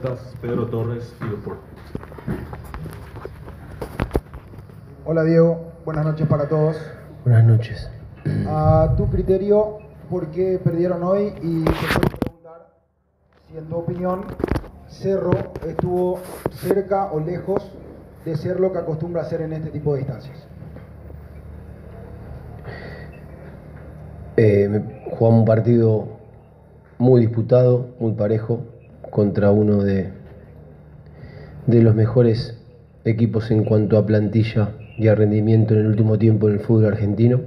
Podcast, Pedro Torres, Videoport. Hola Diego, buenas noches para todos. Buenas noches. A tu criterio, ¿por qué perdieron hoy? Y te quiero preguntar si en tu opinión Cerro estuvo cerca o lejos de ser lo que acostumbra hacer en este tipo de instancias. Jugamos un partido muy disputado, muy parejo, contra uno de los mejores equipos en cuanto a plantilla y a rendimiento en el último tiempo en el fútbol argentino.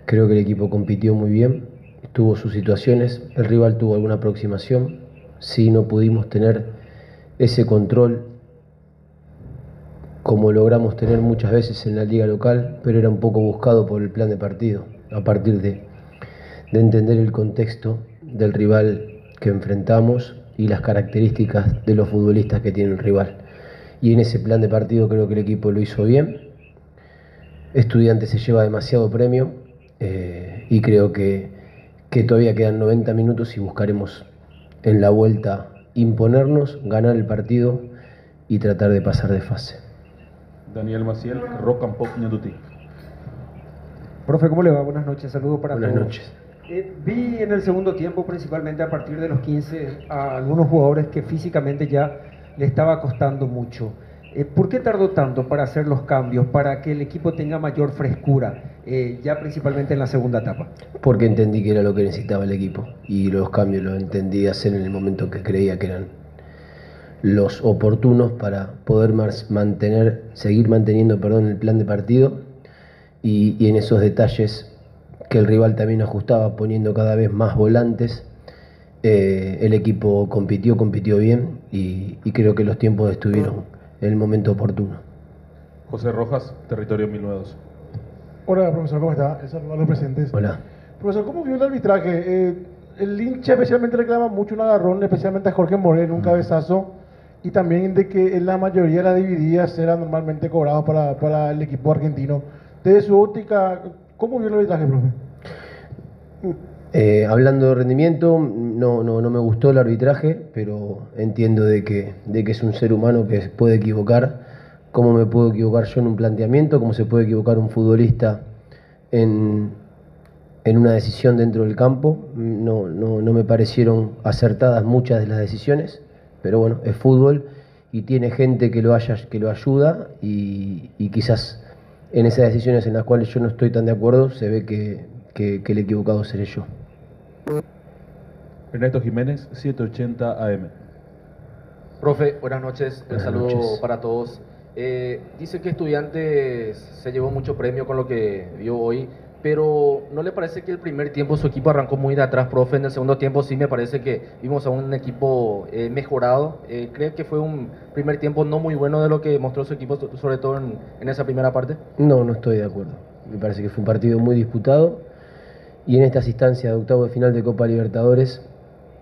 Creo que el equipo compitió muy bien, tuvo sus situaciones, el rival tuvo alguna aproximación, sí no pudimos tener ese control como logramos tener muchas veces en la liga local, pero era un poco buscado por el plan de partido, a partir de entender el contexto del rival que enfrentamos y las características de los futbolistas que tiene el rival. Y en ese plan de partido creo que el equipo lo hizo bien. Estudiantes se lleva demasiado premio y creo que todavía quedan 90 minutos y buscaremos en la vuelta imponernos, ganar el partido y tratar de pasar de fase. Daniel Maciel, Rock and Pop Ñanduti. Profe, ¿cómo le va? Buenas noches, saludos para todos. Buenas noches. Vi en el segundo tiempo, principalmente a partir de los 15, a algunos jugadores que físicamente ya le estaba costando mucho. ¿Por qué tardó tanto para hacer los cambios, para que el equipo tenga mayor frescura, ya principalmente en la segunda etapa? Porque entendí que era lo que necesitaba el equipo y los cambios los entendí hacer en el momento que creía que eran los oportunos para poder seguir manteniendo el plan de partido y en esos detalles que el rival también ajustaba poniendo cada vez más volantes. El equipo compitió bien y creo que los tiempos estuvieron en el momento oportuno. José Rojas, Territorio 1902. Hola, profesor, ¿cómo está? El saludo a los presentes. Hola. Profesor, ¿cómo vio el arbitraje? El hincha especialmente reclama mucho un agarrón, especialmente a Jorge Morel, un cabezazo, y también de que en la mayoría de las divididas eran normalmente cobrados para el equipo argentino. Desde su óptica, ¿cómo vio el arbitraje, profe? Hablando de rendimiento, no me gustó el arbitraje, pero entiendo de que es un ser humano que puede equivocar, como me puedo equivocar yo en un planteamiento, como se puede equivocar un futbolista en una decisión dentro del campo. No me parecieron acertadas muchas de las decisiones, pero bueno, es fútbol y tiene gente que lo ayuda y quizás en esas decisiones en las cuales yo no estoy tan de acuerdo se ve que el equivocado seré yo. Ernesto Jiménez, 780 AM. Profe, buenas noches, Buenas saludo noches. para todos. Dice que Estudiantes se llevó mucho premio con lo que vio hoy, pero ¿no le parece que el primer tiempo su equipo arrancó muy de atrás, profe? En el segundo tiempo sí me parece que vimos a un equipo mejorado. ¿Cree que fue un primer tiempo no muy bueno de lo que mostró su equipo, sobre todo en esa primera parte? No estoy de acuerdo. Me parece que fue un partido muy disputado y en estas instancias de octavo de final de Copa Libertadores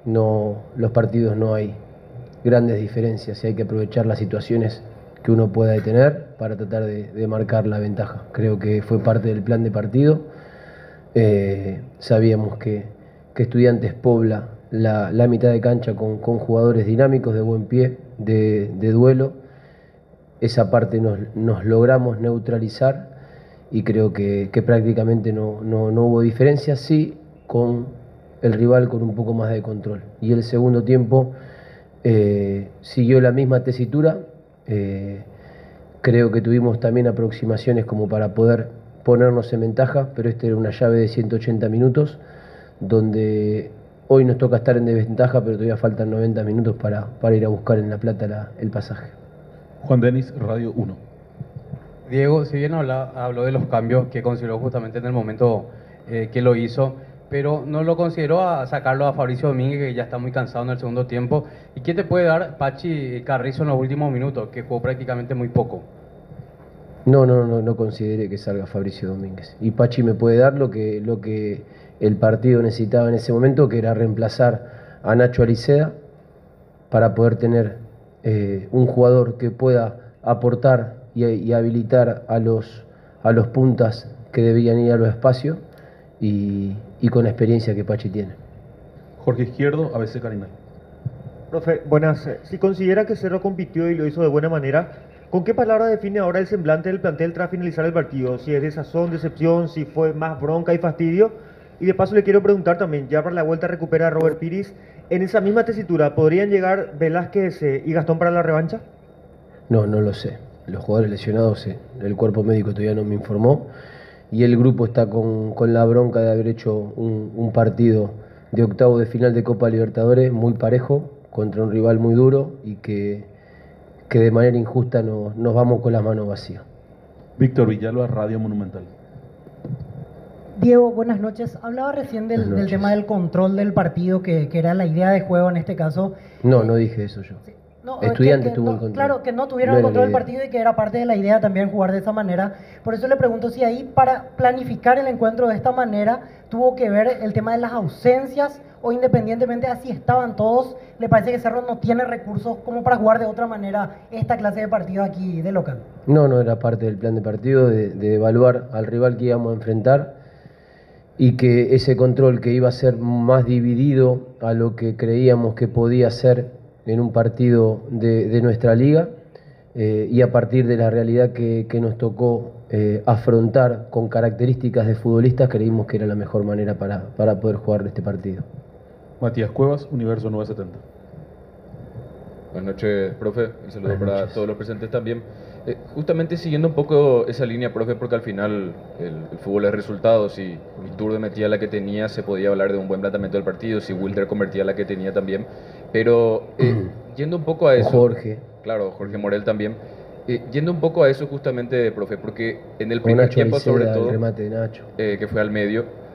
los partidos no hay grandes diferencias y hay que aprovechar las situaciones que uno pueda tener para tratar de marcar la ventaja. Creo que fue parte del plan de partido. Sabíamos que Estudiantes pobla la mitad de cancha con jugadores dinámicos, de buen pie, de duelo. Esa parte nos logramos neutralizar y creo que prácticamente no hubo diferencias, sí con el rival con un poco más de control. Y el segundo tiempo siguió la misma tesitura. Creo que tuvimos también aproximaciones como para poder ponernos en ventaja, pero era una llave de 180 minutos, donde hoy nos toca estar en desventaja, pero todavía faltan 90 minutos para ir a buscar en La Plata el pasaje. Juan Denis, Radio 1. Diego, si bien habló de los cambios que consideró justamente en el momento que lo hizo, pero no lo consideró a sacarlo a Fabricio Domínguez, que ya está muy cansado en el segundo tiempo. ¿Y qué te puede dar Pachi Carrizo en los últimos minutos, que jugó prácticamente muy poco? No consideré que salga Fabricio Domínguez. Y Pachi me puede dar lo que el partido necesitaba en ese momento, que era reemplazar a Nacho Ariceda para poder tener un jugador que pueda aportar y habilitar a los puntas que debían ir a los espacios y con la experiencia que Pachi tiene. Jorge Izquierdo, ABC Carinal. Profe, buenas. Si considera que Cerro compitió y lo hizo de buena manera, ¿con qué palabra define ahora el semblante del plantel tras finalizar el partido? Si es desazón, decepción, si fue más bronca y fastidio. Y de paso le quiero preguntar también, ya para la vuelta recupera a Robert Piris, ¿en esa misma tesitura podrían llegar Velázquez y Gastón para la revancha? No, no lo sé. Los jugadores lesionados, el cuerpo médico todavía no me informó. Y el grupo está con la bronca de haber hecho un partido de octavo de final de Copa Libertadores muy parejo, contra un rival muy duro y que de manera injusta nos vamos con las manos vacías. Víctor Villalba, Radio Monumental. Diego, buenas noches. Hablaba recién del tema del control del partido, que era la idea de juego en este caso. No, no dije eso yo. Sí. No, Estudiantes tuvo no, el control. Claro, que no tuvieron el control del partido y que era parte de la idea también jugar de esa manera. Por eso le pregunto si ahí para planificar el encuentro de esta manera tuvo que ver el tema de las ausencias o independientemente de si estaban todos, le parece que Cerro no tiene recursos como para jugar de otra manera esta clase de partido aquí de local. No, no era parte del plan de partido de evaluar al rival que íbamos a enfrentar y que ese control que iba a ser más dividido a lo que creíamos que podía ser en un partido de nuestra liga y a partir de la realidad que nos tocó afrontar con características de futbolistas, creímos que era la mejor manera para poder jugar este partido. Matías Cuevas, Universo 970. Buenas noches, profe. Un saludo Buenas para noches. todos los presentes también. Justamente siguiendo un poco esa línea, profe, porque al final el fútbol es resultados. Si Iturbe metía la que tenía, se podía hablar de un buen planteamiento del partido. Si Wilder convertía la que tenía también. Pero yendo un poco a eso. Jorge. Claro, Jorge Morel también. Yendo un poco a eso justamente, profe, porque en el Con primer Nacho tiempo, Aiceda, sobre el todo, remate de Nacho. que fue al medio.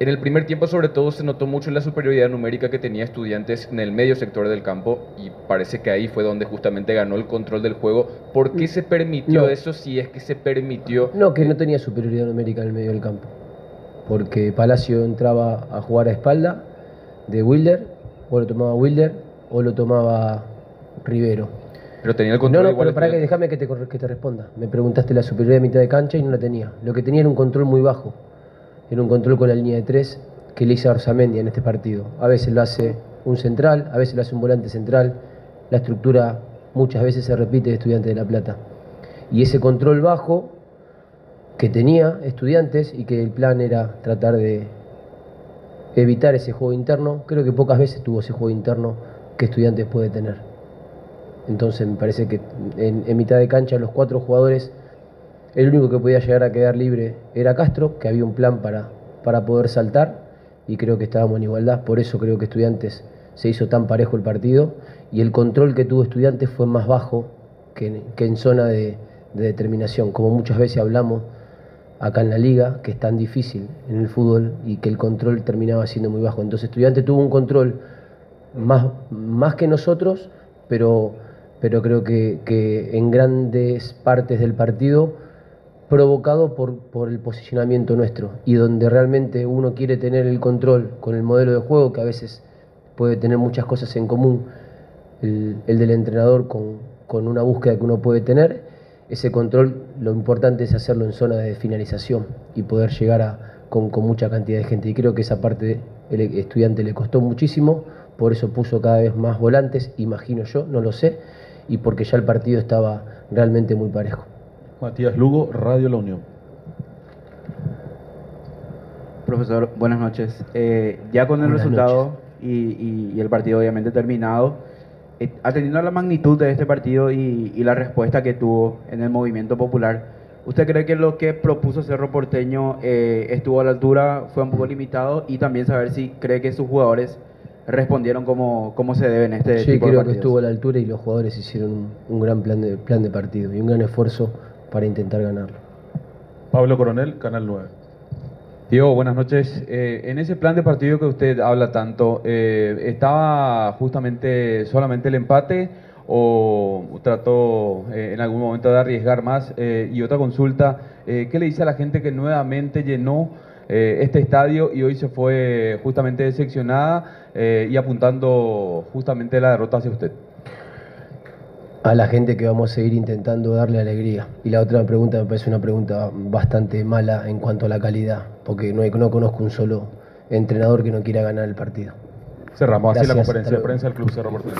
En el primer tiempo, sobre todo, se notó mucho la superioridad numérica que tenía Estudiantes en el medio sector del campo y parece que ahí fue donde justamente ganó el control del juego. ¿Por qué se permitió No. eso si es que se permitió? No, que no tenía superioridad numérica en el medio del campo. Porque Palacio entraba a jugar a espalda de Wilder, o lo tomaba Wilder, o lo tomaba Rivero. Pero tenía el control No, igual. pero para que déjame que te responda. Me preguntaste la superioridad de mitad de cancha y no la tenía. Lo que tenía era un control muy bajo. Era un control con la línea de 3 que le hizo a Orzamendi en este partido. A veces lo hace un central, a veces lo hace un volante central. La estructura muchas veces se repite de Estudiantes de La Plata. Y ese control bajo que tenía Estudiantes y que el plan era tratar de evitar ese juego interno, creo que pocas veces tuvo ese juego interno que Estudiantes puede tener. Entonces me parece que en mitad de cancha los 4 jugadores, el único que podía llegar a quedar libre era Castro, que había un plan para poder saltar y creo que estábamos en igualdad. Por eso creo que Estudiantes se hizo tan parejo el partido y el control que tuvo Estudiantes fue más bajo que en zona de determinación, como muchas veces hablamos acá en la liga, que es tan difícil en el fútbol y que el control terminaba siendo muy bajo. Entonces Estudiantes tuvo un control más que nosotros, pero creo que en grandes partes del partido provocado por el posicionamiento nuestro y donde realmente uno quiere tener el control con el modelo de juego, que a veces puede tener muchas cosas en común el del entrenador con una búsqueda que uno puede tener. Ese control, lo importante es hacerlo en zona de finalización y poder llegar con mucha cantidad de gente, y creo que esa parte el Estudiante le costó muchísimo, por eso puso cada vez más volantes, imagino yo, no lo sé, y porque ya el partido estaba realmente muy parejo. Matías Lugo, Radio La Unión. Profesor, buenas noches. Ya con el Buenas resultado y el partido obviamente terminado, atendiendo a la magnitud de este partido y la respuesta que tuvo en el movimiento popular, ¿usted cree que lo que propuso Cerro Porteño estuvo a la altura, fue un poco limitado? Y también saber si cree que sus jugadores respondieron como se debe en este Sí, tipo de creo partidos. que estuvo a la altura y los jugadores hicieron un gran plan de partido y un gran esfuerzo para intentar ganarlo. Pablo Coronel, Canal 9. Diego, buenas noches. En ese plan de partido que usted habla tanto, ¿estaba justamente solamente el empate o trató en algún momento de arriesgar más? Y otra consulta, ¿qué le dice a la gente que nuevamente llenó este estadio y hoy se fue justamente decepcionada y apuntando justamente la derrota hacia usted? A la gente que vamos a seguir intentando darle alegría. Y la otra pregunta me parece una pregunta bastante mala en cuanto a la calidad, porque no conozco un solo entrenador que no quiera ganar el partido. Cerramos así la Gracias, conferencia hasta de luego. prensa del Club Cerro Porteño.